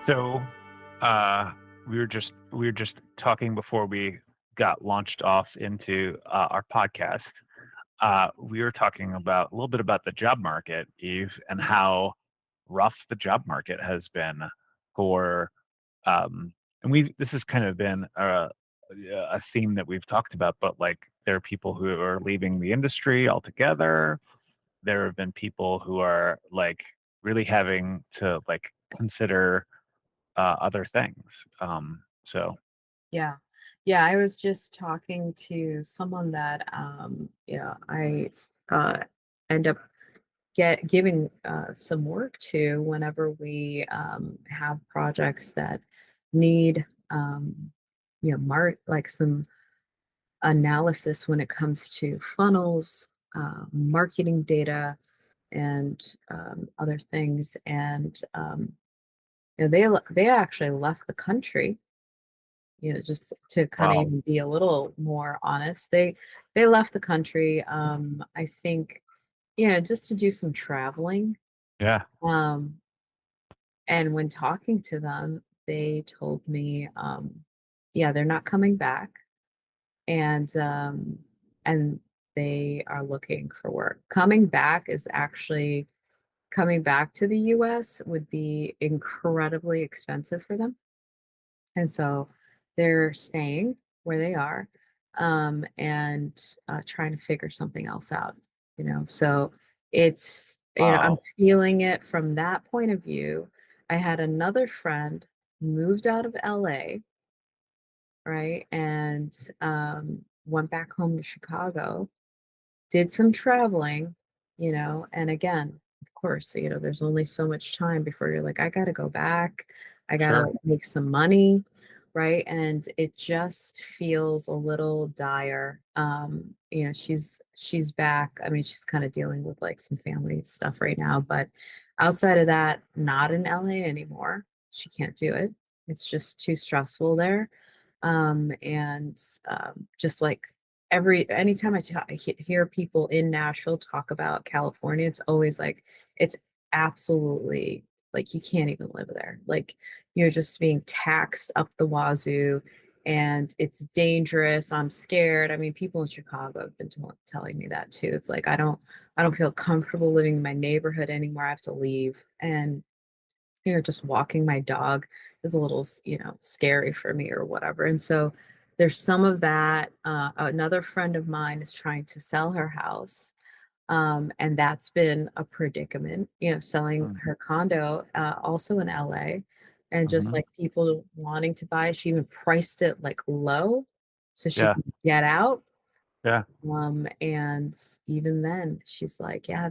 So, uh, we were just talking before we got launched off into our podcast. We were talking about a little bit about the job market, Eve, and how rough the job market has been for. And we've this has kind of been a theme that we've talked about, but like there are people who are leaving the industry altogether. There have been people who are like really having to like consider other things. So Yeah. Yeah, I was just talking to someone that, end up giving some work to whenever we have projects that need, like some analysis when it comes to funnels, marketing data, and other things. And they actually left the country, just to kind of wow, even be a little more honest. They left the country, I think, just to do some traveling. yeah, Um, and when talking to them, they told me, yeah, they're not coming back, and they are looking for work. Coming back to the US would be incredibly expensive for them. And so they're staying where they are, and trying to figure something else out. So I'm wow, feeling it from that point of view. I had another friend moved out of LA, right? And went back home to Chicago, did some traveling. And again, of course, there's only so much time before you're like, I got to go back. I got sure, to make some money, right? And it just feels a little dire. She's back. I mean, she's kind of dealing with like some family stuff right now, but outside of that, not in LA anymore. She can't do it. It's just too stressful there. And just like anytime hear people in Nashville talk about California, it's always like it's absolutely like you can't even live there. Like you're just being taxed up the wazoo, and it's dangerous. I'm scared. I mean, people in Chicago have been telling me that too. It's like I don't feel comfortable living in my neighborhood anymore. I have to leave. And just walking my dog is a little, scary for me or whatever. And so there's some of that. Another friend of mine is trying to sell her house. And that's been a predicament, selling mm, her condo, also in LA, and just hmm, like people wanting to buy. She even priced it like low so she yeah, can get out. yeah, And even then, she's like, yeah,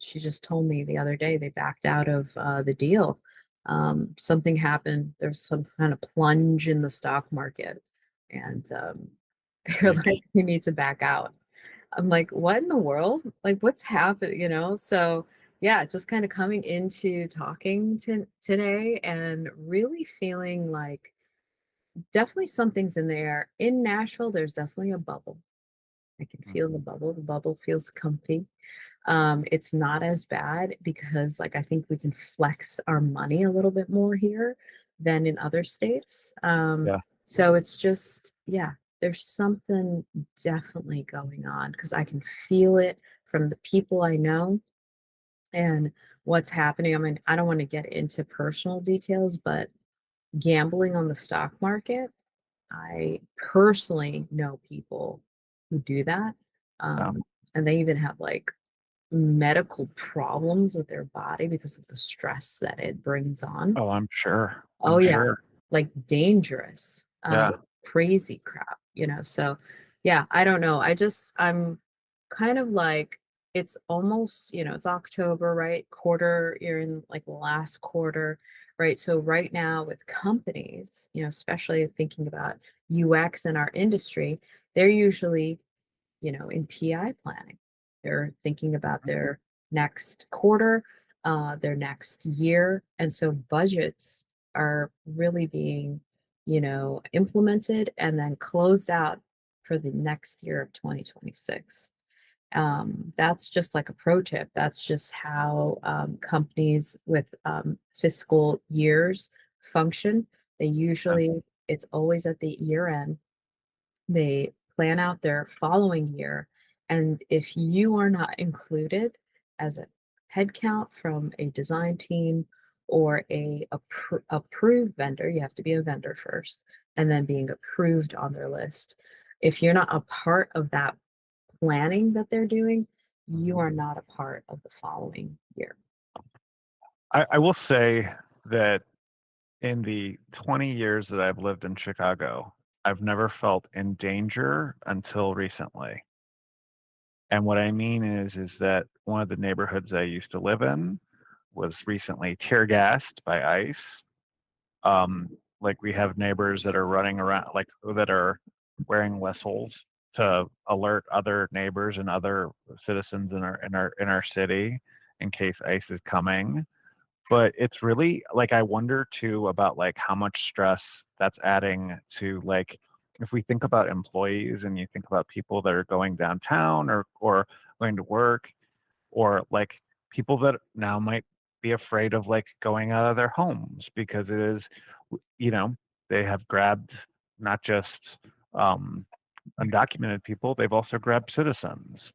she just told me the other day they backed out of the deal. Something happened. There's some kind of plunge in the stock market, and they're like, yeesh. you need to back out. I'm like, what in the world? Like, what's happening? So yeah, just kind of coming into talking today and really feeling like definitely something's in the air. In Nashville, there's definitely a bubble. I can Mm, feel the bubble. The bubble feels comfy. It's not as bad because, like, I think we can flex our money a little bit more here than in other states. yeah, So it's just, yeah, there's something definitely going on because I can feel it from the people I know and what's happening. I mean, I don't want to get into personal details, but gambling on the stock market, I personally know people who do that. yeah. And they even have like medical problems with their body because of the stress that it brings on. Oh, I'm sure. Oh, I'm yeah, sure. like dangerous, Yeah. crazy crap. So, yeah, I don't know. I'm kind of like, it's almost, it's October, right? You're in like the last quarter, right? So, right now with companies, especially thinking about UX in our industry, they're usually in PI planning. They're thinking about Mhm. their next quarter, their next year. And so budgets are really being, implemented and then closed out for the next year of 2026. That's just like a pro tip. That's just how companies with fiscal years function. They Yeah. usually it's always at the year end. They plan out their following year, and if you are not included as a headcount from a design team or a approved vendor, you have to be a vendor first, and then being approved on their list. If you're not a part of that planning that they're doing, you are not a part of the following year. I will say that in the 20 years that I've lived in Chicago, I've never felt in danger until recently. And what I mean is that one of the neighborhoods I used to live in was recently tear gassed by ICE. Like we have neighbors that are running around, like that are wearing whistles to alert other neighbors and other citizens in our city in case ICE is coming. But it's really like I wonder too about like how much stress that's adding to like if we think about employees and you think about people that are going downtown or going to work or like people that now might be afraid of like going out of their homes because it is you know they have grabbed not just um undocumented people, they've also grabbed citizens.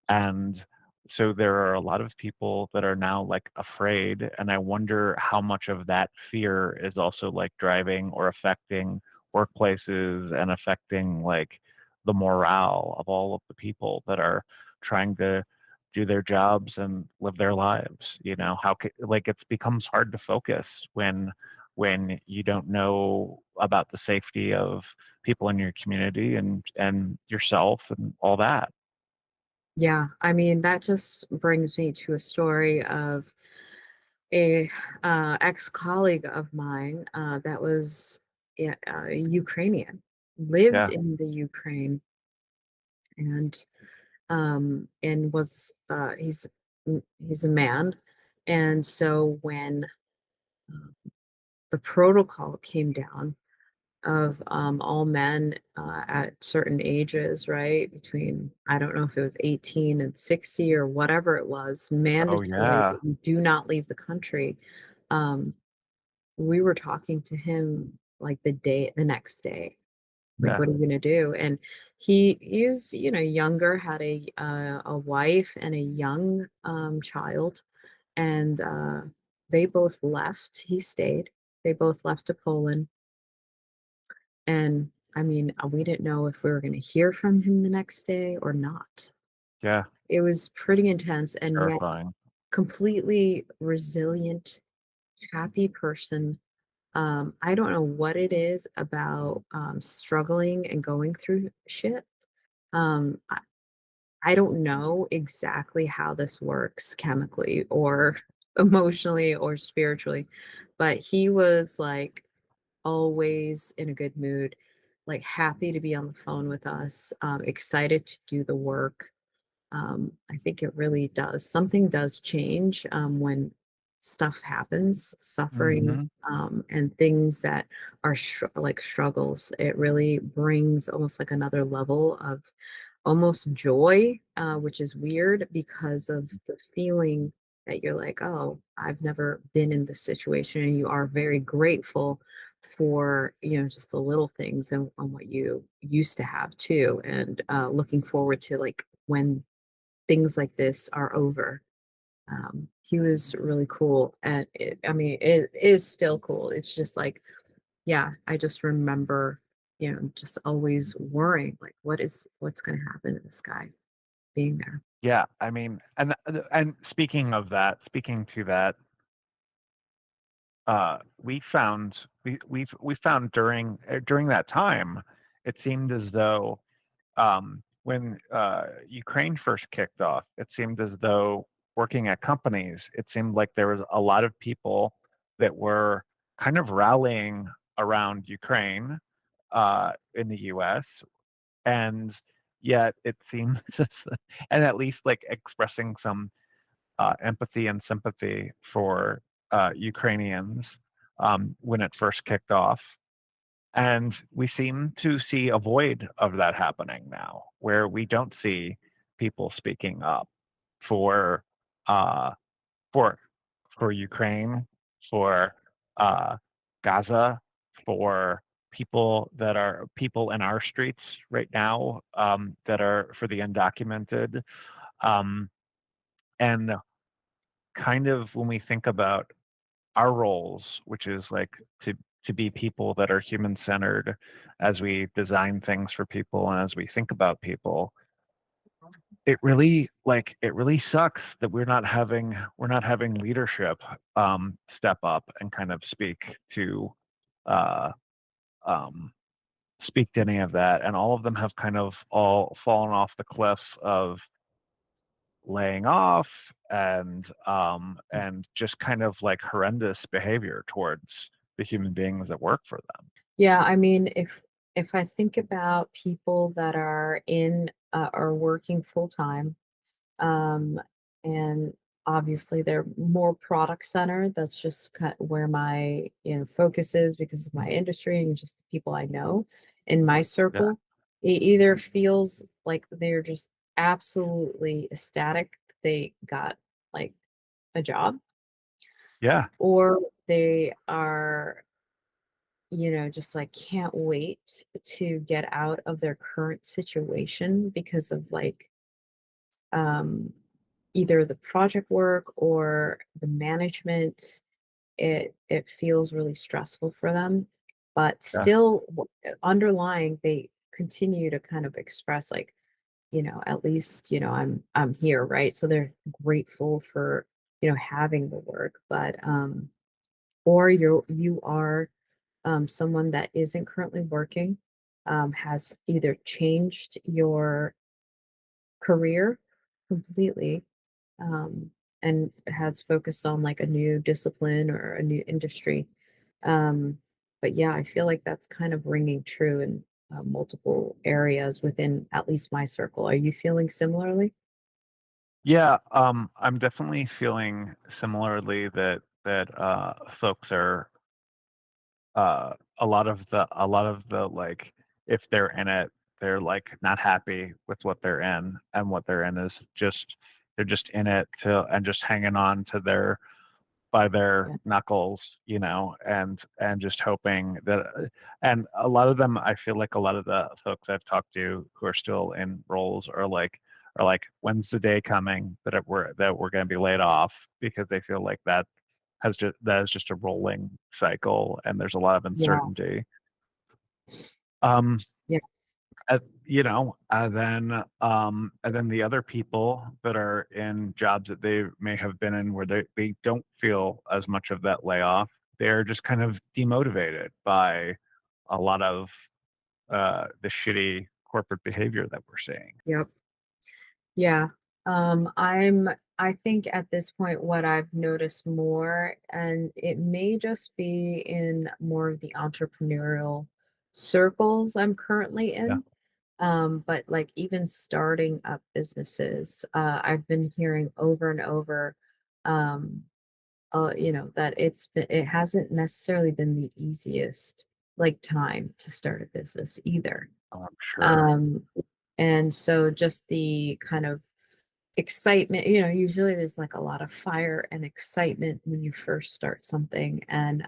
And so there are a lot of people that are now like afraid. And I wonder how much of that fear is also like driving or affecting workplaces and affecting like the morale of all of the people that are trying to do their jobs and live their lives. Like it becomes hard to focus when you don't know about the safety of people in your community and yourself and all that. Yeah, I mean, that just brings me to a story of a ex-colleague of mine that was Ukrainian, lived Yeah. in the Ukraine, and was he's a man, and so when uh, the protocol came down of all men at certain ages, right? Between, I don't know if it was 18 and 60 or whatever it was, Oh, mandatory yeah. that you do not leave the country. Um, we were talking to him like the next day. Like, Yeah. what are you gonna do? And he's, younger, had a wife and a young child, and they both left. He stayed. They both left to Poland. And I mean, we didn't know if we were going to hear from him the next day or not. Yeah. It was pretty intense, and yet Terrifying. completely resilient, happy person. I don't know what it is about struggling and going through shit. Um, I, I don't know exactly how this works chemically or emotionally or spiritually, but he was like always in a good mood, like happy to be on the phone with us, excited to do the work. I think it really does. Something does change when stuff happens, suffering, Mhm. and things that are like struggles. It really brings almost like another level of almost joy, which is weird because of the feeling that you're like, oh, I've never been in this situation. And you are very grateful for, just the little things and what you used to have too. And looking forward to like when things like this are over. He was really cool. And I mean, it is still cool. It's just like, yeah, I just remember, just always worrying, like, what's going to happen to this guy being there. Yeah, I mean, and speaking to that, we found during that time, it seemed as though when Ukraine first kicked off, it seemed as though working at companies, it seemed like there was a lot of people that were kind of rallying around Ukraine in the U.S. and yet it seems and at least like expressing some empathy and sympathy for Ukrainians when it first kicked off. And we seem to see a void of that happening now, where we don't see people speaking up for uh, for for Ukraine, for uh, Gaza, for people in our streets right now, that are for the undocumented. Um, and kind of when we think about our roles, which is like to be people that are human centered as we design things for people and as we think about people, it really sucks that we're not having leadership step up and kind of uh um speak to any of that, and all of them have kind of all fallen off the cliffs of laying off and just kind of like horrendous behavior towards the human beings that work for them. Yeah, I mean, if I think about people that are in are working full time, um, and obviously they're more product centered. That's just where my focus is because of my industry and just the people I know in my Yeah. circle. It either feels like they're just absolutely ecstatic that they got like a job, Yeah. or they are just like can't wait to get out of their current situation because of like um either the project work or the management. It feels really stressful for them, but Yeah. still underlying they continue to kind of express like, at least, I'm here, right? So they're grateful for, having the work, but or you are someone that isn't currently working, has either changed your career completely, um, and has focused on like a new discipline or a new industry. But yeah, I feel like that's kind of ringing true in multiple areas within at least my circle. Are you feeling similarly? Yeah, I'm definitely feeling similarly that folks are a lot of the like if they're in it, they're like not happy with what they're in, and what they're in is just they're just in it to and just hanging on to their by their Yeah. knuckles, and just hoping that, and a lot of them, I feel like a lot of the folks I've talked to who are still in roles are like, when's the day coming that we're going to be laid off, because they feel like that is just a rolling cycle, and there's a lot of Yeah. uncertainty. Um, Yes. and then the other people that are in jobs that they may have been in where they don't feel as much of that layoff. They're just kind of demotivated by a lot of the shitty corporate behavior that we're seeing. Yep. Yeah. I think at this point what I've noticed more, and it may just be in more of the entrepreneurial circles I'm currently Yeah. in. But like even starting up businesses, I've been hearing over and over, um, that it hasn't necessarily been the easiest like time to start a business either. I'm sure. Um, and so just the kind of excitement, usually there's like a lot of fire and excitement when you first start something. And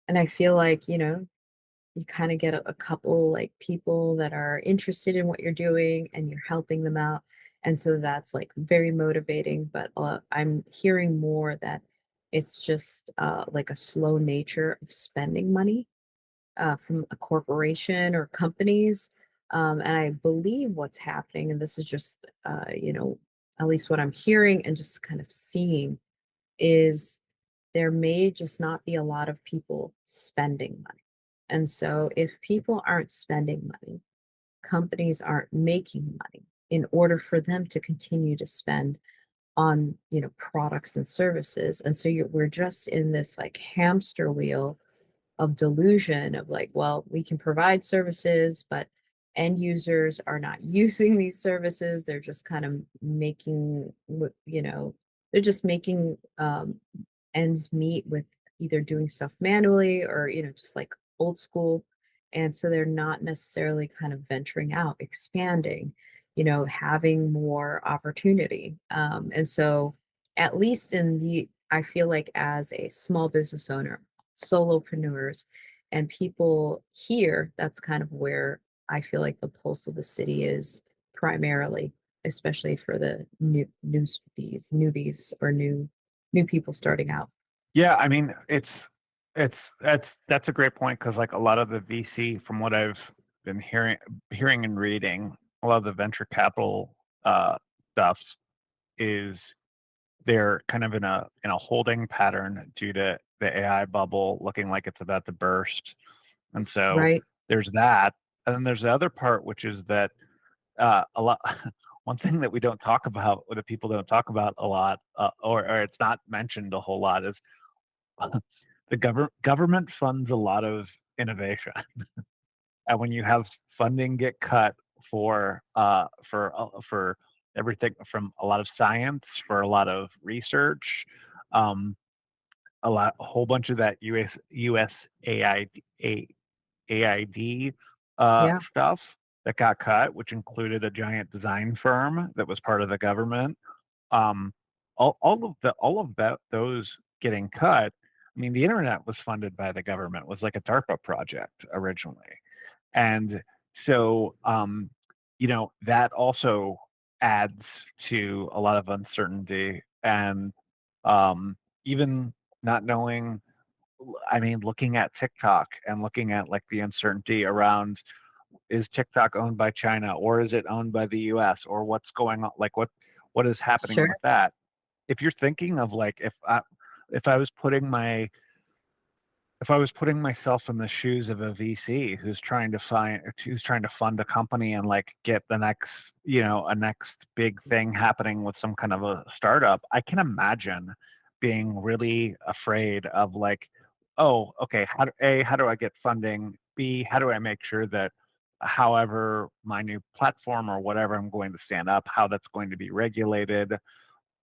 I feel like, you kind of get a couple like people that are interested in what you're doing and you're helping them out. And so that's like very motivating. But I'm hearing more that it's just like a slow nature of spending money from a corporation or companies. And I believe what's happening, and this is just, at least what I'm hearing and just kind of seeing, is there may just not be a lot of people spending money. And so if people aren't spending money, companies aren't making money in order for them to continue to spend on, products and services. And so we're just in this like hamster wheel of delusion of like, well, we can provide services, but end users are not using these services. They're just kind of making, they're just making ends meet with either doing stuff manually or, just like old school. And so they're not necessarily kind of venturing out, expanding, having more opportunity. And so, at least I feel like as a small business owner, solopreneurs and people here. That's kind of where I feel like the pulse of the city is primarily, especially for the newbies or new people starting out. Yeah, I mean, that's a great point because like a lot of the VC, from what I've been hearing and reading, a lot of the venture capital stuff is they're kind of in a holding pattern due to the AI bubble looking like it's about to burst. And so Right. there's that. And then there's the other part, which is that a lot one thing that we don't talk about, or that people don't talk about a lot, or it's not mentioned a whole lot, is the government funds a lot of innovation. And when you have funding get cut for everything from a lot of science, for a lot of research, um, a whole bunch of that AID Yeah. stuff that got cut, which included a giant design firm that was part of the government. Um, all of that those getting cut. I mean, the internet was funded by the government. It was like a DARPA project originally, and so that also adds to a lot of uncertainty and even not knowing. I mean, looking at TikTok and looking at like the uncertainty around, is TikTok owned by China or is it owned by the US, or what's going on, like what is happening Sure. with that? If you're thinking of like, if I was putting my if I was putting myself in the shoes of a VC who's trying to fund a company and like get the next, a next big thing happening with some kind of a startup, I can imagine being really afraid of like, oh, okay, how do I get funding? B, how do I make sure that however my new platform or whatever I'm going to stand up, how that's going to be regulated,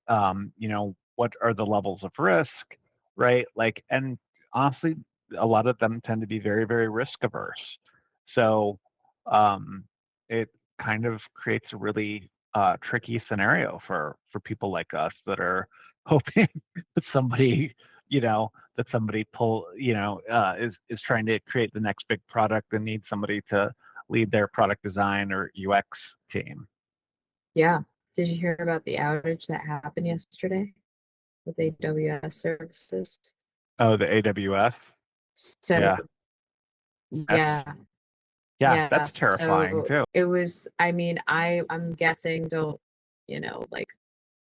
what are the levels of risk, right? Like, and honestly, a lot of them tend to be very, very risk averse. So um, it kind of creates a really tricky scenario for people like us that are hoping that somebody is trying to create the next big product and needs somebody to lead their product design or UX team. Yeah. Did you hear about the outage that happened yesterday with AWS services? Oh, the AWS. So Yeah, that's yeah, yeah. that's terrifying So too. it was, I mean, I'm guessing, don't, like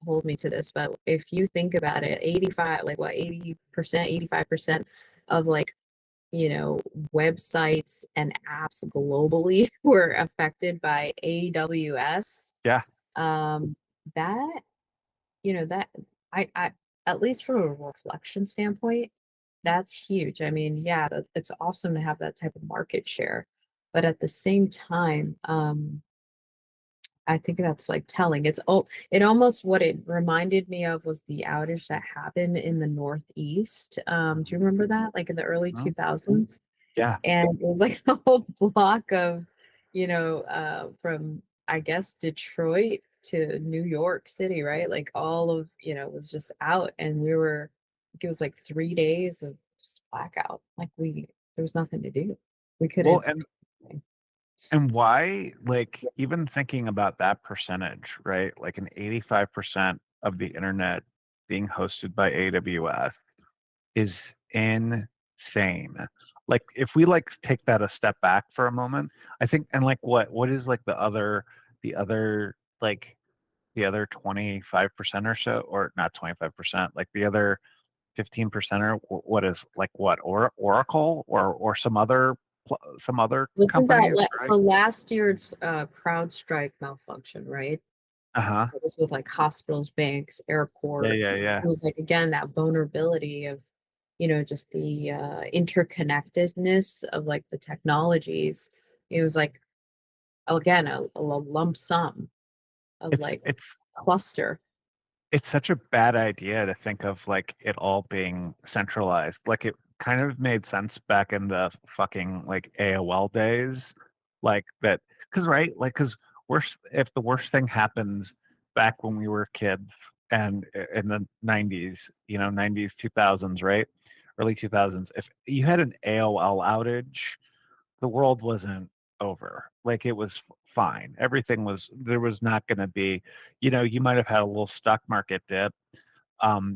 hold me to this, but if you think about it, 85, like what, 80%, 85% of like, you know, websites and apps globally were affected by AWS. Yeah. Um, that, that I at least from a reflection standpoint, that's huge. I mean, yeah, it's awesome to have that type of market share, but at the same time, I think that's like telling. It almost, what it reminded me of was the outage that happened in the Northeast. Do you remember that? Like in the early Mhm. 2000s? Yeah. And it was like the whole block of, from I guess Detroit to New York City, right? Like all of, was just out, and it was like 3 days of just blackout. Like there was nothing to do. We Well, couldn't. and why, like, even thinking about that percentage, right? Like an 85% of the internet being hosted by AWS is insane. Like if we like take that a step back for a moment, I think, and like what is like like the other 25% or so, or not 25%, like the other 15% or what is like or Oracle or some other Wasn't that companies, so right? last year's CrowdStrike malfunction, right? Uh-huh. It was with like hospitals, banks, Yeah, airports. yeah, It yeah. was like again that vulnerability of, just the interconnectedness of like the technologies. It was like again a lump sum of It's like it's cluster. it's such a bad idea to think of like it all being centralized. Like it kind of made sense back in the fucking like AOL days, like that. Because right, like because worst if the worst thing happens back when we were kids and in the 90s, 90s 2000s, right? early 2000s, if you had an AOL outage, the world wasn't over. Like, it was fine. Everything was there was not gonna be, you might have had a little stock market dip,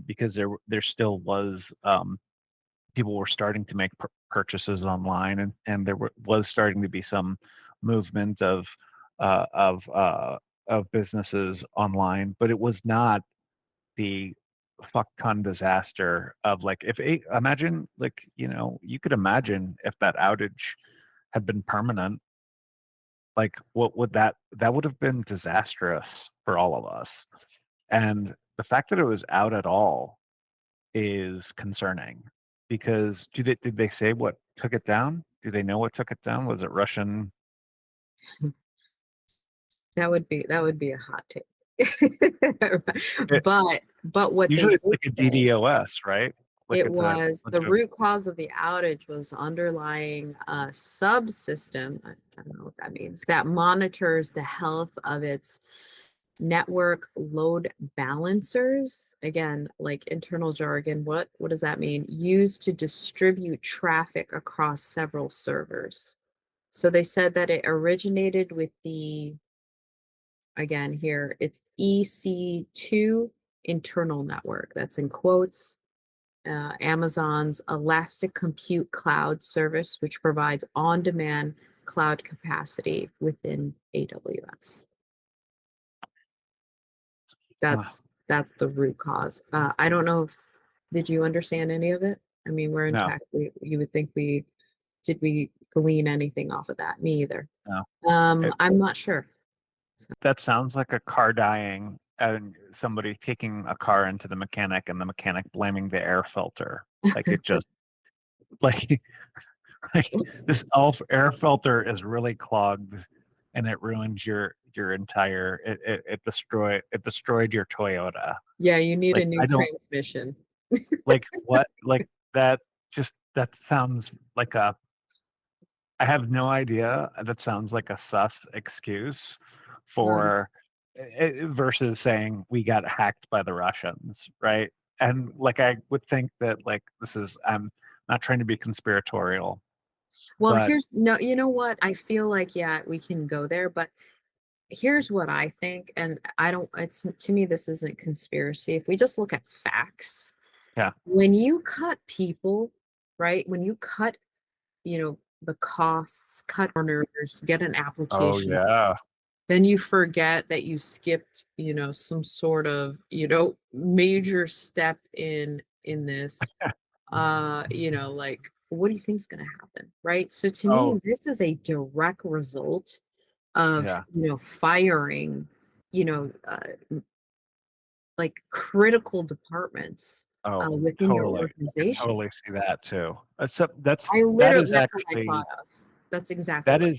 because there still was, people were starting to make purchases online, and there was starting to be some movement uh, of uh, of businesses online, but it was not the fuck ton disaster of like imagine, like, you could imagine if that outage had been permanent, like what would that would have been disastrous for all of us. And the fact that it was out at all is concerning, because did they say what took it down? Do they know what took it down? Was it Russian? That would be a hot take. It, But what they usually it's did like a say, DDoS, right? Like it it's a was bunch the of root cause of the outage was underlying subsystem. I don't know what that means. That monitors the health of its network load balancers. Again, like internal jargon. What does that mean? Used to distribute traffic across several servers. So they said that it originated with the, again here, it's EC2 internal network. That's in quotes. Amazon's Elastic Compute Cloud service, which provides on-demand cloud capacity within AWS. uh, That's the root cause. I don't know if did you understand any of it? I mean, we're in no, tech. You would think we glean anything off of that? Me either. no. It, I'm not sure. So, that sounds like a car dying and somebody taking a car into the mechanic and the mechanic blaming the air filter. Like, it just like like this air filter is really clogged, and it ruins your entire it destroyed your Toyota. yeah, you need a Like, new I don't transmission. like what like that just that sounds like a I have no idea. That sounds like a sus excuse Um, for versus saying we got hacked by the Russians, right? And like, I would think that, like, I'm not trying to be conspiratorial, well, but here's no, you know what? I feel like, yeah, we can go there, but here's what I think, and I don't, it's to me, this isn't conspiracy. If we just look at facts, yeah. when you cut people, right? When you cut, the costs, cut corners, get an Oh application, yeah. then you forget that you skipped, some sort of, major step in this. Like, what do you think's going to happen, right? So to Oh me, this is a direct result of, yeah. firing, you know, uh, like critical departments Oh, within your totally. I could organization. totally see that too. Except that's I that literally, is that's what I actually thought of. That's exactly that what.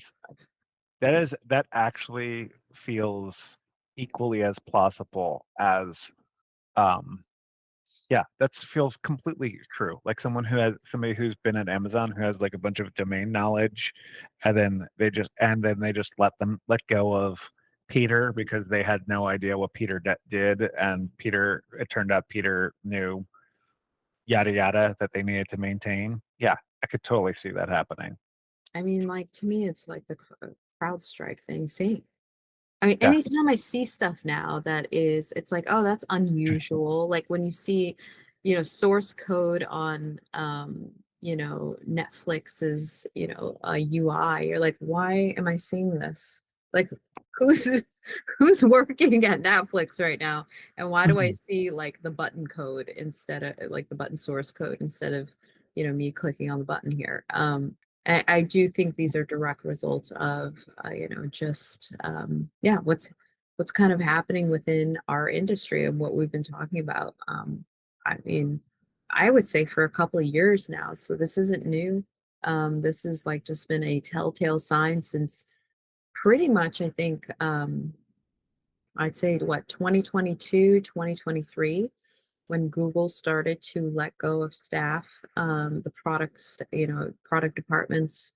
is that actually feels equally as plausible as um yeah, that feels completely true. Like, somebody who's been at Amazon who has like a bunch of domain knowledge, and then they just let go of Peter because they had no idea what Peter did, and it turned out Peter knew yada yada that they needed to maintain. Yeah, I could totally see that happening. I mean, like, to me, it's like the CrowdStrike thing. Same. I mean, Yeah. anytime I see stuff now it's like, oh, that's unusual. Like when you see, source code on, Netflix's, UI, you're like, why am I seeing this? Like, who's who's working at Netflix right now? And why do I see like the button code instead of like the button source code instead of, me clicking on the button here? I do think these are direct results of, just yeah, what's kind of happening within our industry and what we've been talking about. I mean, I would say for a couple of years now, so this isn't new. This has like just been a telltale sign since pretty much, I think, I'd say what, 2022, 2023, when Google started to let go of staff, the products, product departments,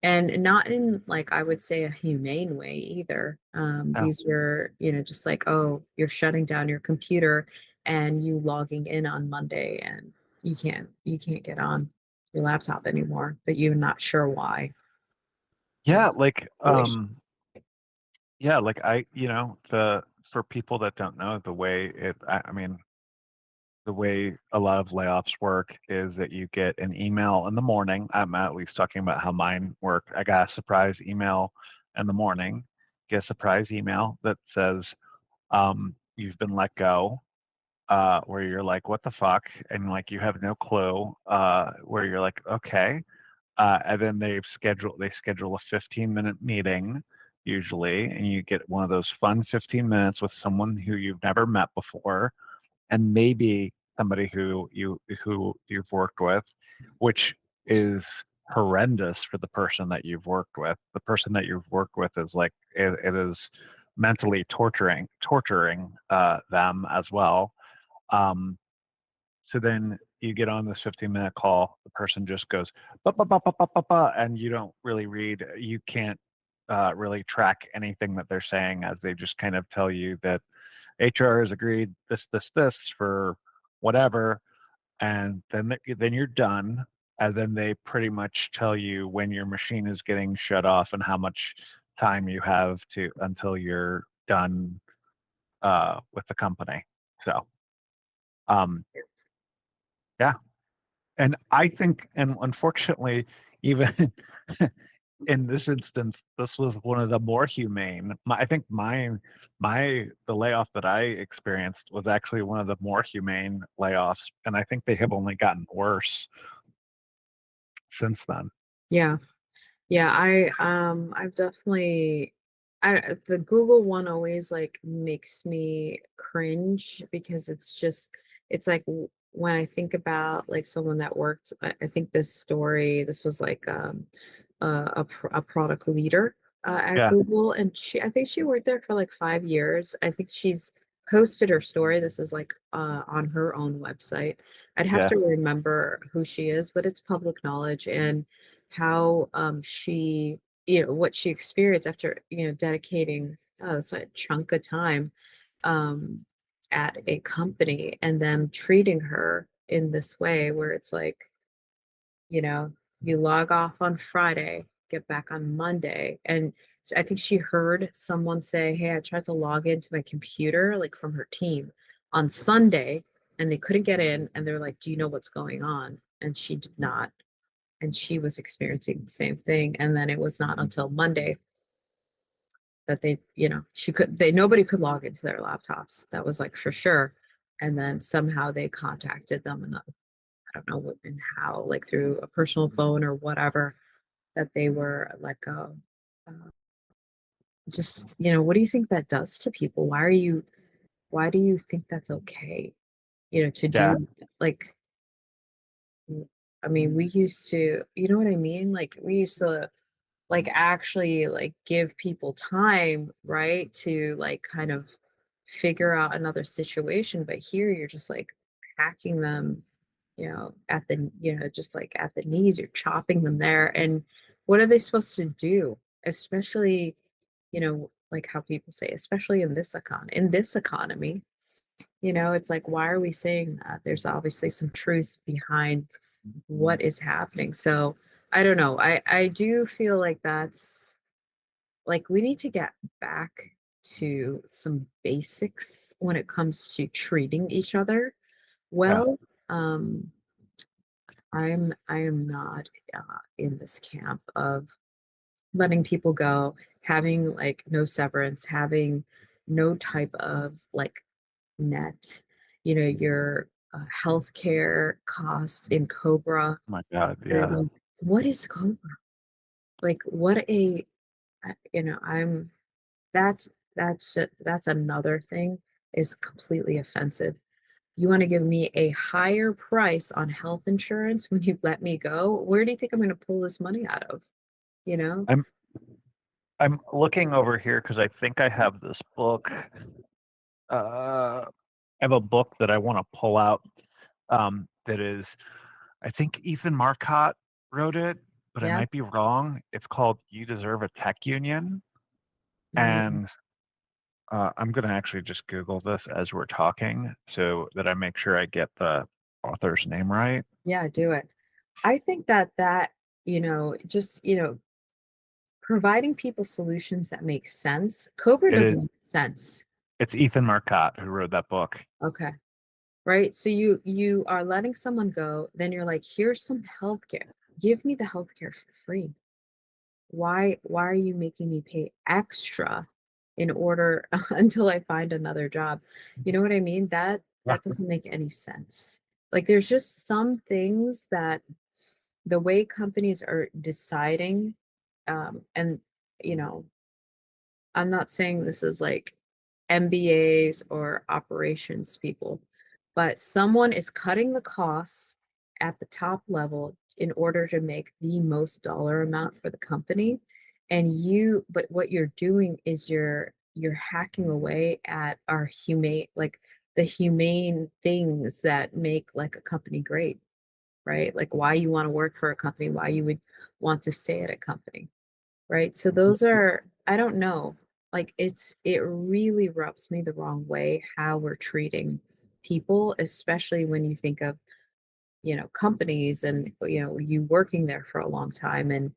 and not in, like, I would say, a humane way either. Oh, These were, just like, oh, you're shutting down your computer and you logging in on Monday and you can't get on your laptop anymore, but you're not sure why. Yeah, Situation. yeah, like I, the for people that don't know the way I mean, the way a lot of layoffs work is that you get an email in the morning. I'm at least talking about how mine work. I got a surprise email in the morning, get a surprise email that says, you've been let go, where you're like, what the fuck? And like you have no clue, where you're like, okay. And then they schedule a 15-minute meeting usually, and you get one of those fun 15 minutes with someone who you've never met before, and maybe somebody who you've worked with, which is horrendous for the person that you've worked with. The person that you've worked with is like it is mentally torturing them as well. Um, so then you get on this 15-minute call, the person just goes, "Ba, ba, ba, ba, ba, ba, ba," and you don't really read, you can't really track anything that they're saying, as they just kind of tell you that HR has agreed this for whatever, and then you're done. And then they pretty much tell you when your machine is getting shut off and how much time you have to until you're done with the company. So um, yeah, and I think, and unfortunately, even in this instance, this was one of the more humane. I think the layoff that I experienced was actually one of the more humane layoffs, and I think they have only gotten worse since then. Yeah. Yeah, I've definitely the Google one always like makes me cringe because it's like when I think about like someone that worked, I think this was like a product leader at Yeah, Google, and I think she worked there for like 5 years. I think she's posted her story. This is like on her own website. I'd have yeah, to remember who she is, but it's public knowledge, and how she, what she experienced after, dedicating such a chunk of time um at a company, and them treating her in this way where it's like, you know, you log off on Friday, get back on Monday. And I think she heard someone say, "Hey, I tried to log into my computer, like from her team on Sunday, and they couldn't get in." And they're like, "Do you know what's going on?" And she did not. And she was experiencing the same thing. And then it was not until Monday that nobody could log into their laptops. That was like for sure. And then somehow they contacted them, and I don't know what and how, like through a personal phone or whatever, that they were let go. Uh, just, what do you think that does to people? Why do you think that's okay? To yeah. do like, I mean, we used to, you know what I mean? Like we used to like actually like give people time, right? To like kind of figure out another situation. But here you're just like hacking them, just like at the knees, you're chopping them there. And what are they supposed to do? Especially, like how people say, especially in this economy, it's like, why are we saying that? There's obviously some truth behind what is happening. So I don't know. I do feel like that's like we need to get back to some basics when it comes to treating each other Yeah. well. Um, I am not in this camp of letting people go, having like no severance, having no type of like net, your healthcare costs in COBRA. Oh my God, Or yeah. like, what is COBRA? Like, what a, I'm that's another thing is completely offensive. You want to give me a higher price on health insurance when you let me go? Where do you think I'm going to pull this money out of? You know? I'm I'm looking over here because I think I have this book. I have a book that I want to pull out. That is, I think Ethan Marcotte wrote it, but I Yeah. might be wrong. It's called "You Deserve a Tech Union," Mm, and I'm gonna actually just Google this as we're talking so that I make sure I get the author's name right. Yeah, do it. I think that just, providing people solutions that make sense. COBRA It is. doesn't make sense. It's Ethan Marcotte who wrote that book. Okay. Right? So you are letting someone go, then you're like, "Here's some healthcare. Give me the healthcare for free. Why are you making me pay extra in order until I find another job?" You know what I mean? That doesn't make any sense. Like there's just some things that the way companies are deciding, and you know, I'm not saying this is like MBAs or operations people, but someone is cutting the costs at the top level in order to make the most dollar amount for the company. But what you're doing is you're hacking away at our the humane things that make like a company great, right? Like why you want to work for a company, why you would want to stay at a company. Right? So those are I don't know. Like it really rubs me the wrong way how we're treating people, especially when you think of, companies and you working there for a long time and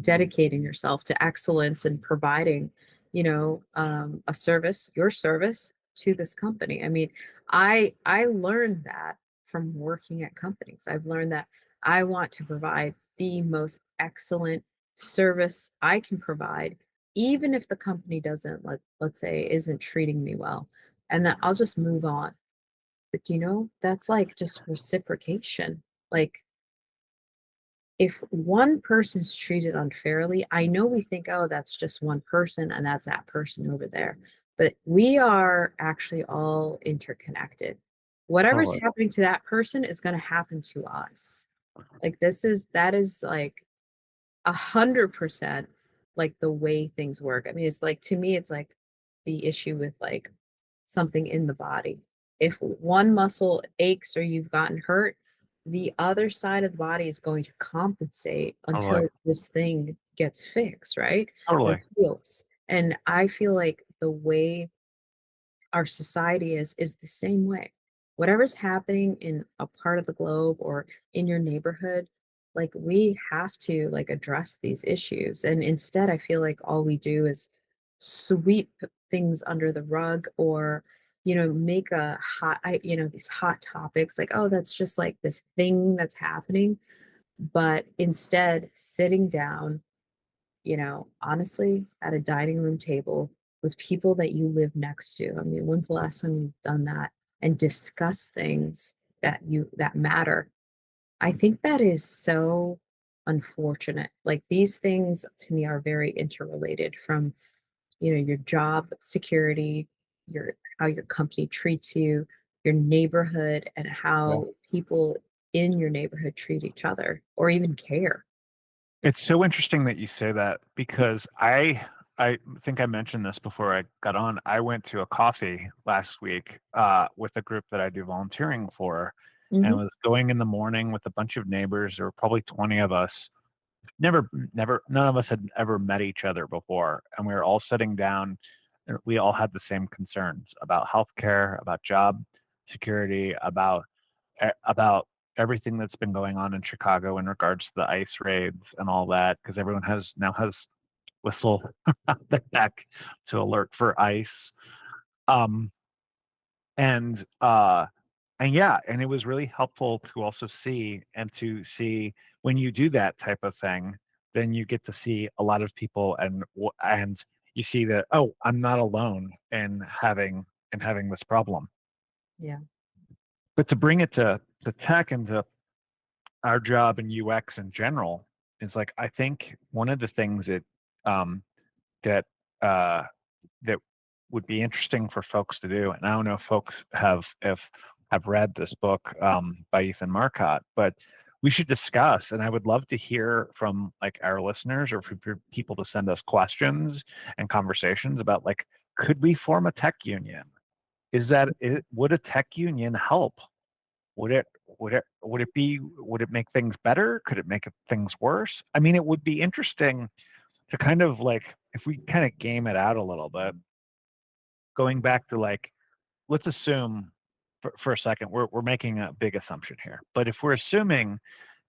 dedicating yourself to excellence and providing, a service, your service to this company. I mean, I learned that from working at companies. I've learned that I want to provide the most excellent service I can provide, even if the company doesn't, let's say, isn't treating me well, and that I'll just move on. But that's like just reciprocation. Like if one person's treated unfairly, I know we think, oh, that's just one person and that's that person over there. But we are actually all interconnected. Whatever's Totally. happening to that person is going to happen to us. Like that is like 100% like the way things work. I mean, it's like to me, it's like the issue with like something in the body. If one muscle aches or you've gotten hurt, the other side of the body is going to compensate Totally. until this thing gets fixed, right? Or Totally. heals. And I feel like the way our society is the same way. Whatever's happening in a part of the globe or in your neighborhood, like we have to like address these issues. And instead, I feel like all we do is sweep things under the rug or make these hot topics like, oh, that's just like this thing that's happening. But instead, sitting down, honestly, at a dining room table with people that you live next to. I mean, when's the last time you've done that and discuss things that matter? I think that is so unfortunate. Like these things to me are very interrelated from, your job security, your how your company treats you, your neighborhood, and Yeah. how people in your neighborhood treat each other or even care. It's so interesting that you say that because I think I mentioned this before I got on. I went to a coffee last week with a group that I do volunteering for, and Hmm. was going in the morning with a bunch of neighbors. There were probably 20 of us. Never, none of us had ever met each other before, and we were all sitting down. And we all had the same concerns about healthcare, about job security, about everything that's been going on in Chicago in regards to the ice raids and all that, because everyone has whistle on the deck to alert for ice. Um, and yeah, and it was really helpful to also see when you do that type of thing, then you get to see a lot of people and you see that, oh, I'm not alone in having this problem. Yeah. But to bring it to tech and to our job in UX in general is like I think one of the things um, that uh, that would be interesting for folks to do, and I don't know if folks have read this book by Ethan Marcotte, but we should discuss. And I would love to hear from like our listeners or for people to send us questions and conversations about like, could we form a tech union? Would a tech union help? Would it make things better? Could it make things worse? I mean, it would be interesting to kind of like if we kind of game it out a little bit, going back to like let's assume for a second, we're making a big assumption here. But if we're assuming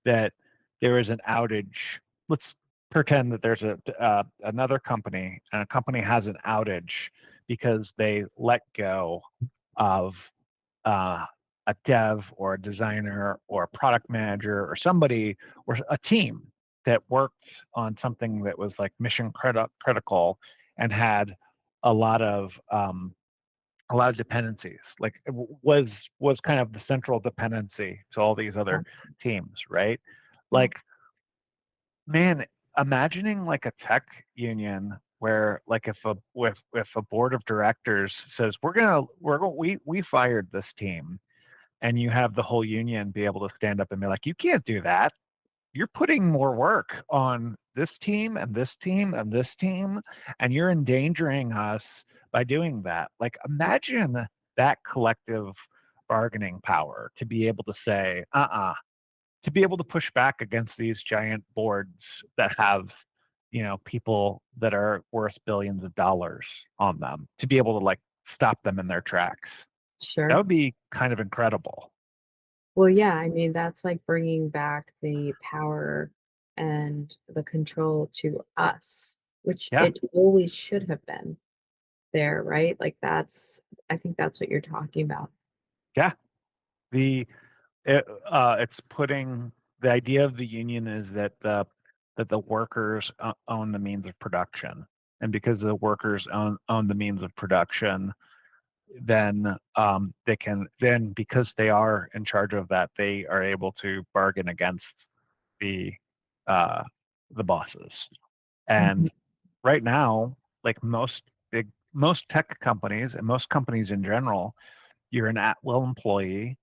that there is an outage, let's pretend that there's another company, and a company has an outage because they let go of a dev or a designer or a product manager or somebody or a team that worked on something that was like mission critical and had a lot of um, a lot of dependencies, like was kind of the central dependency to all these Yeah. other teams, right? Yeah. Like, man, imagining like a tech union where like if a board of directors says we fired this team, and you have the whole union be able to stand up and be like, you can't do that. You're putting more work on this team and this team and this team, and you're endangering us by doing that. Like, imagine that collective bargaining power to be able to say, to be able to push back against these giant boards that have, people that are worth billions of dollars on them, to be able to like stop them in their tracks. That Sure. would be kind of incredible. Well, yeah, I mean, that's like bringing back the power and the control to us, which Yeah. it always should have been there, right? Like I think that's what you're talking about. Yeah. The it's putting the idea of the union is that the workers own the means of production, and because the workers own the means of production, then they can then because they are in charge of that, they are able to bargain against the uh, the bosses. Mhm. And right now, like most tech companies and most companies in general, you're an at-will employee,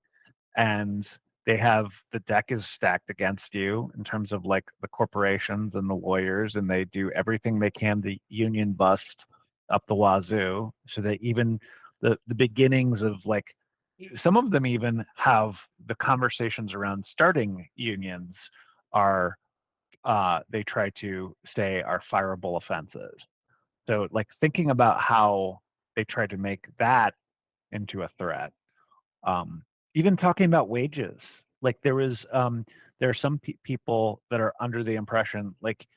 and they have the deck is stacked against you in terms of like the corporations and the lawyers, and they do everything they can to union bust up the wazoo, so that even the beginnings of like some of them even have the conversations around starting unions are they try to say are fireable offenses. So like thinking about how they try to make that into a threat. um, Even talking about wages, like there are some people that are under the impression, like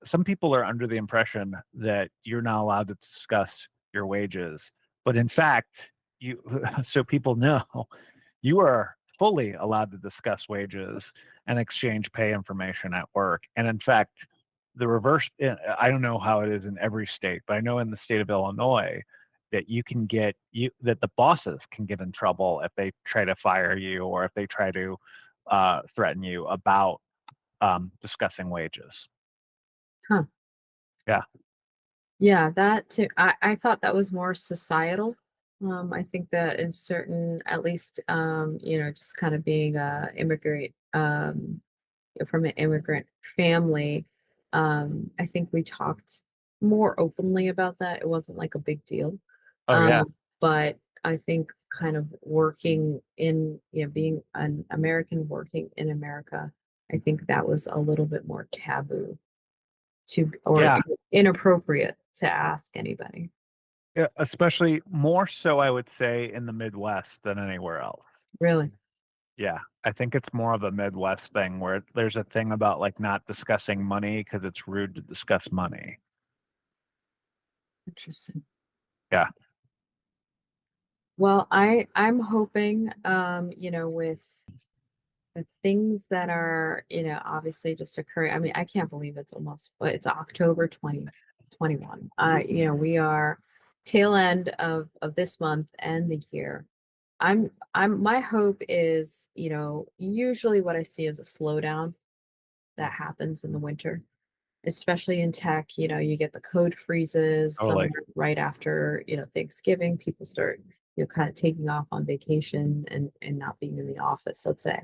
some people are under the impression that you're not allowed to discuss your wages, but in fact, you so people know you are fully allowed to discuss wages and exchange pay information at work. And in fact, the reverse, I don't know how it is in every state, but I know in the state of Illinois that that the bosses can get in trouble if they try to fire you or if they try to threaten you about discussing wages. Huh. Yeah. Yeah, that too. I thought that was more societal. I think that in certain, at least, just kind of being a immigrant, from an immigrant family, I think we talked more openly about that. It wasn't like a big deal. Oh yeah. But I think kind of working in, being an American working in America, I think that was a little bit more taboo to, or Yeah. inappropriate to ask anybody. Yeah, especially more so, I would say, in the Midwest than anywhere else. Really Yeah, I think it's more of a Midwest thing where there's a thing about like not discussing money because it's rude to discuss money. interesting. Yeah. Well, I'm hoping, with the things that are, obviously just occurring. I mean, I can't believe but it's October 2021. We are tail end of this month and the year. My hope is, usually what I see is a slowdown that happens in the winter, especially in tech. You get the code freezes Totally. somewhere right after, Thanksgiving. People start, kind of taking off on vacation and not being in the office, let's say.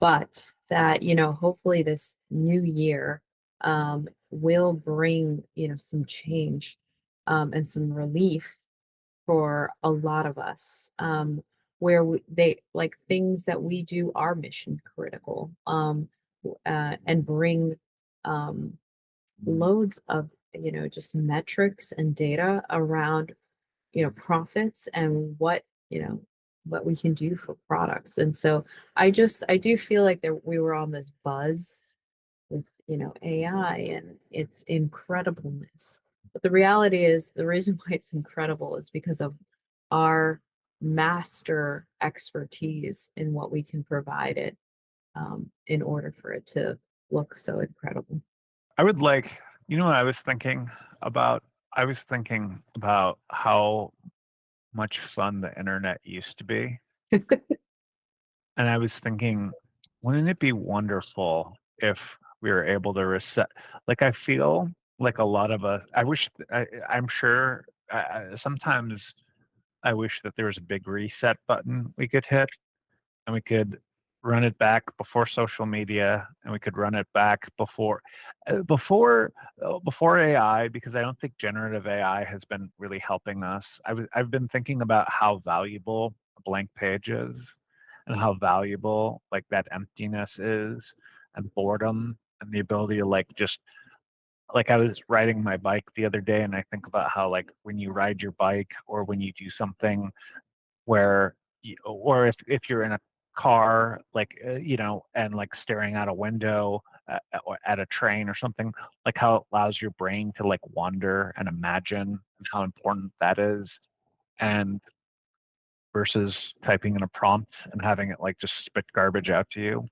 But that, hopefully this new year will bring, some change and some relief for a lot of us, where they like things that we do are mission critical, and bring um, loads of, just metrics and data around, profits and what, what we can do for products. And so I do feel like we were on this buzz with, AI and its incredibleness. But the reality is the reason why it's incredible is because of our master expertise in what we can provide it, in order for it to look so incredible. I would like, what I was thinking about? I was thinking about how much fun the internet used to be. And I was thinking, wouldn't it be wonderful if we were able to reset? Like, I feel like a lot of us, I'm sure sometimes I wish that there was a big reset button we could hit and we could run it back before social media and we could run it back before AI, because I don't think generative AI has been really helping us. I've been thinking about how valuable a blank page is and how valuable like that emptiness is and boredom and the ability to like just like I was riding my bike the other day and I think about how like when you ride your bike or when you do something where or if you're in a car like and like staring out a window or at a train or something, like how it allows your brain to like wander and imagine and how important that is, and versus typing in a prompt and having it like just spit garbage out to you.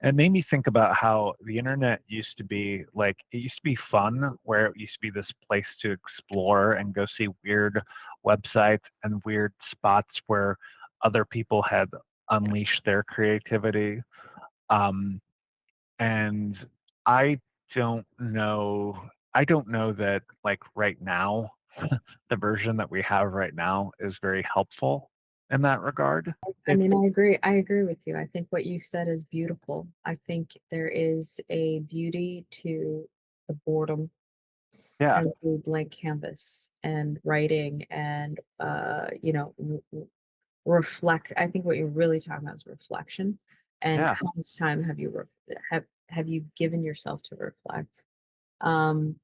And it made me think about how the internet used to be like, it used to be fun, where it used to be this place to explore and go see weird websites and weird spots where other people had unleashed their creativity. Um, and I I don't know that like right now, the version that we have right now is very helpful in that regard. I It's mean, I agree with you. I think what you said is beautiful. I think there is a beauty to the boredom yeah, and the blank canvas and writing and, reflect. I think what you're really talking about is reflection. And yeah, how much time have you given yourself to reflect? And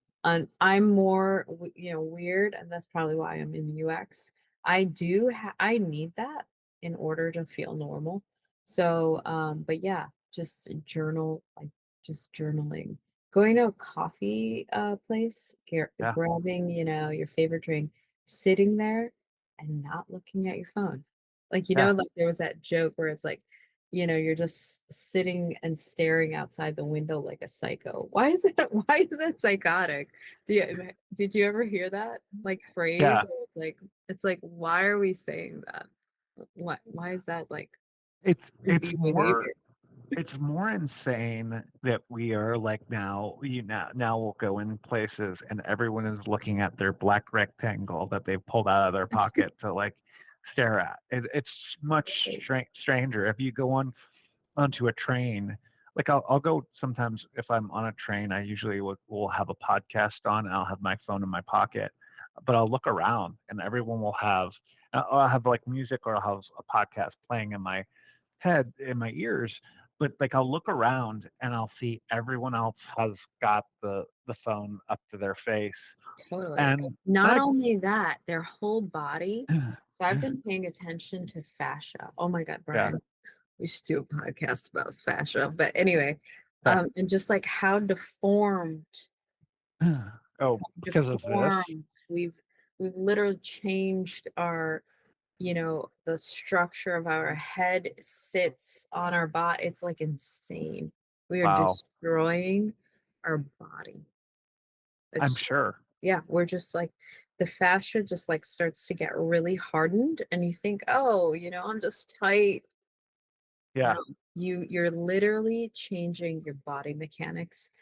I'm more, weird, and that's probably why I'm in UX. I need that in order to feel normal. So, but yeah, just journal, like just journaling, going to a coffee place, yeah, grabbing, your favorite drink, sitting there and not looking at your phone. Like, yeah, like there was that joke where it's like, you're just sitting and staring outside the window like a psycho. Why is that why is that psychotic? Did you ever hear that, like, phrase? yeah. Or it's like, why are we saying that? Why is that, like, It's creepy behavior? it's more insane that we are like now we'll go in places and everyone is looking at their black rectangle that they've pulled out of their pocket to like stare at. It's much stranger if you go onto a train. Like I'll go sometimes if I'm on a train. I usually will have a podcast on and I'll have my phone in my pocket, but I'll look around and everyone will have I'll have like music or I'll have a podcast playing in my head in my ears, but like I'll look around and I'll see everyone else has got the phone up to their face. Totally. And Not I only that, their whole body. So I've been paying attention to fascia. Oh my God, yeah. Brian, we should do a podcast about fascia. But anyway, Okay. and just like how Oh, because of this. deformed we've literally changed our, the structure of our head sits on our body. It's like insane. We are Wow. destroying our body. I'm It's sure. Yeah, we're just like the fascia just like starts to get really hardened and you think, "Oh, I'm just tight." Yeah. No, you're literally changing your body mechanics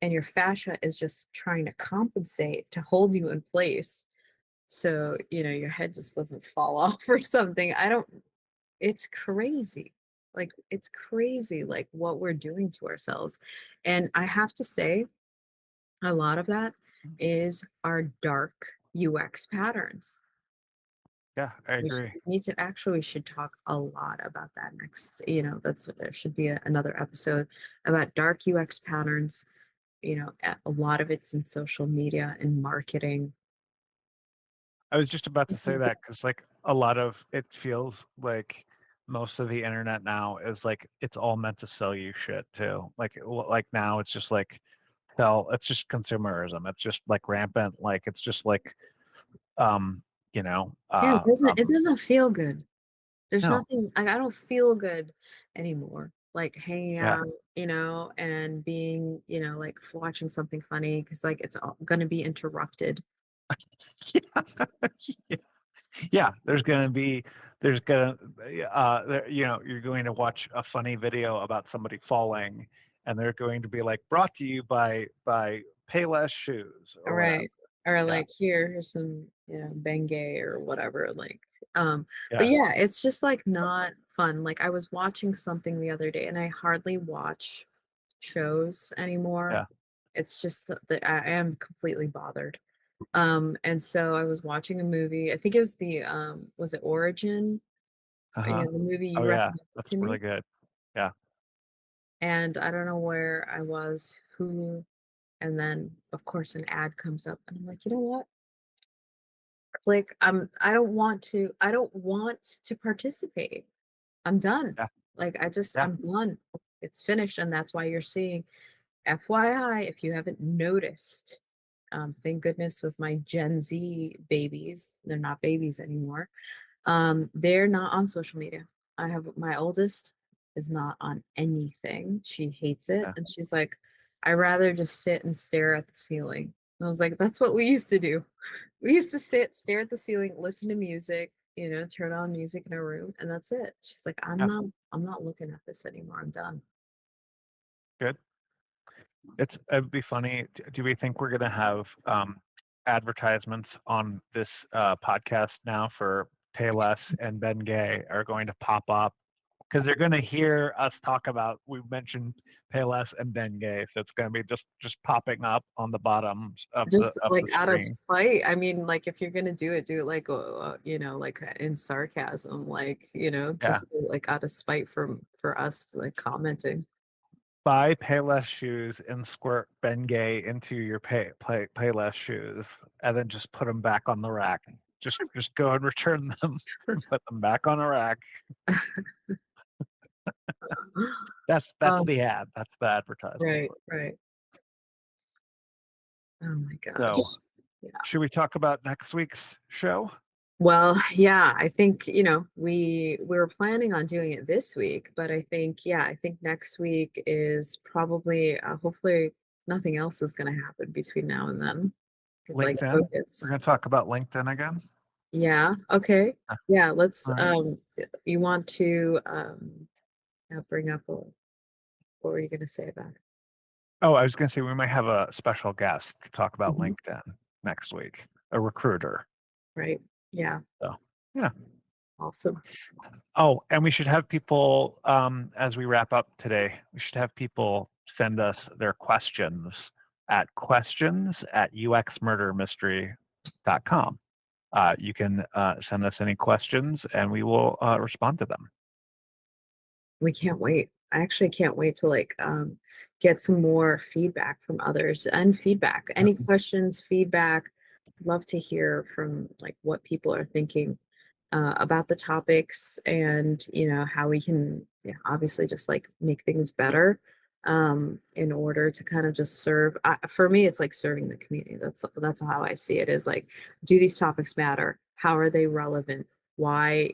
and your fascia is just trying to compensate to hold you in place. So, your head just doesn't fall off or something. I don't It's crazy. Like, it's crazy, like, what we're doing to ourselves. And I have to say, a lot of that is our dark UX patterns. Yeah, I agree. We should talk a lot about that next. There should be another episode about dark UX patterns. A lot of it's in social media and marketing. I was just about to say that because like a lot of it feels like most of the internet now is like it's all meant to sell you shit too. Like now it's just like sell. It's just consumerism. It's just like rampant. Like it's just like um you know Yeah, uh it doesn't feel good. There's no. nothing like I don't feel good anymore. Like hanging Yeah. out, and being, like watching something funny because like it's all gonna be interrupted. Yeah. Yeah, there's gonna you're going to watch a funny video about somebody falling, and they're going to be like brought to you by Payless shoes or whatever. Right. Or Yeah, like here's some, Bengay or whatever. But yeah, yeah, it's just like not fun. Like I was watching something the other day and I hardly watch shows anymore. yeah. It's just that I am completely bothered. And so I was watching a movie. I think it was was it Origin? Uh-huh. Yeah, the movie you Oh yeah, recommended that's to really me. good. Yeah, And I don't know where I was, who, and then of course an ad comes up and I'm like, you know what? Click. I don't want to participate. I'm done. yeah, yeah, I'm done. It's finished. And that's why you're seeing FYI, if you haven't noticed, thank goodness with my Gen Z babies, they're not babies anymore. They're not on social media. I have my oldest is not on anything. She hates it. yeah, And she's like, I rather just sit and stare at the ceiling. And I was like, that's what we used to do. We used to sit, stare at the ceiling, listen to music, turn on music in our room, and that's it. She's like, yeah. I'm not looking at this anymore. I'm done. Good. It'd be funny. Do we think we're gonna have advertisements on this podcast now for Payless and Ben Gay are going to pop up because they're going to hear us talk about. We mentioned Payless and Ben Gay, so it's going to be just popping up on the bottoms Just of like the out of screen. spite. I mean, like if you're gonna do it like like in sarcasm, like, Yeah, just like out of spite for us like commenting. buy Payless shoes and squirt Ben Gay into your Payless shoes, and then just put them back on the rack. Just go and return them and put them back on the rack. That's Um, the ad. That's the advertisement right, for it. right. Oh my So, gosh. Yeah. should we talk about next week's show? Well, yeah, I think, we were planning on doing it this week, but I think next week is probably hopefully nothing else is gonna happen between now and then. Could like LinkedIn. We're focus. going to talk about LinkedIn again. Yeah, okay. Uh, Yeah, let's All right. you want to bring up what were you gonna say about it? Oh, I was going to say we might have a special guest to talk about Mhm. LinkedIn next week, a recruiter. Right. Yeah, So, yeah. awesome. Oh, and we should have people, as we wrap up today, we should have people send us their questions at uxmurdermystery.com. You can send us any questions and we will respond to them. We can't wait. I actually can't wait to get some more feedback from others and feedback. Any Mhm. questions, feedback. Love to hear from like what people are thinking about the topics and how we can, yeah, obviously just like make things better in order to kind of just serve. For me, it's like serving the community. That's how I see it. Is like, do these topics matter? How are they relevant? Why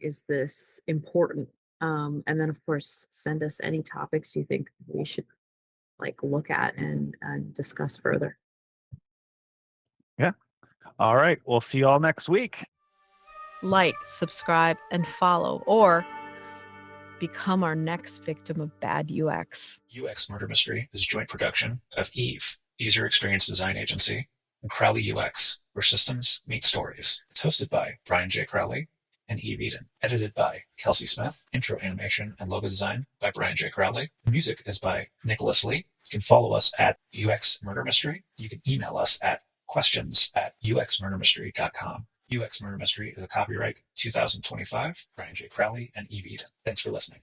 is this important? And then of course send us any topics you think we should like look at and discuss further. Yeah. All right. We'll see you all next week. Like, subscribe, and follow, or become our next victim of bad UX. UX Murder Mystery is a joint production of Eve, User Experience Design Agency, and Crowley UX, where systems meet stories. It's hosted by Brian J. Crowley and Eve Eden. Edited by Kelsey Smith. Intro animation and logo design by Brian J. Crowley. The music is by Nicholas Lee. You can follow us at UX Murder Mystery. You can email us at questions@uxmurdermystery.com. UX Murder Mystery is a copyright 2025, Brian J. Crowley and Eve Eden. Thanks for listening.